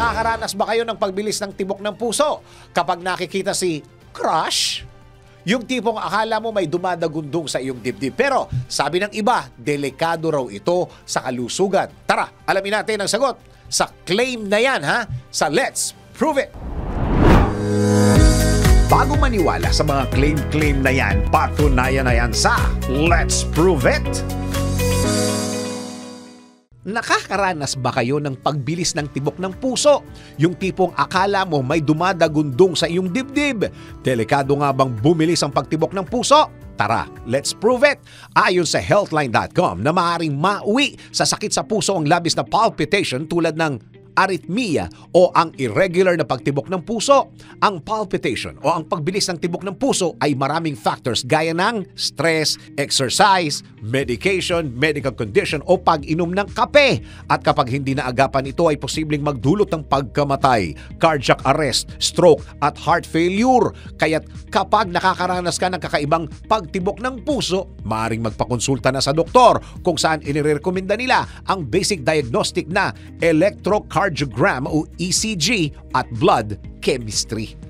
Nakakaranas ba kayo ng pagbilis ng tibok ng puso kapag nakikita si crush? Yung tipong akala mo may dumadagundong sa iyong dibdib. Pero sabi ng iba, delikado raw ito sa kalusugan. Tara, alamin natin ang sagot sa claim na yan, ha? Sa Let's Prove It! Bago maniwala sa mga claim na yan, patunayan na yan sa Let's Prove It! Nakakaranas ba kayo ng pagbilis ng tibok ng puso? Yung tipong akala mo may dumadagundong sa iyong dibdib. Delikado nga bang bumilis ang pagtibok ng puso? Tara, let's prove it! Ayon sa healthline.com na maaaring mauwi sa sakit sa puso ang labis na palpitation tulad ng arrhythmia o ang irregular na pagtibok ng puso. Ang palpitation o ang pagbilis ng tibok ng puso ay maraming factors gaya ng stress, exercise, medication, medical condition o pag-inom ng kape. At kapag hindi naagapan ito ay posibleng magdulot ng pagkamatay, cardiac arrest, stroke at heart failure. Kaya't kapag nakakaranas ka ng kakaibang pagtibok ng puso, maaaring magpakonsulta na sa doktor kung saan inirekomenda nila ang basic diagnostic na electrocardiogram o ECG at blood chemistry.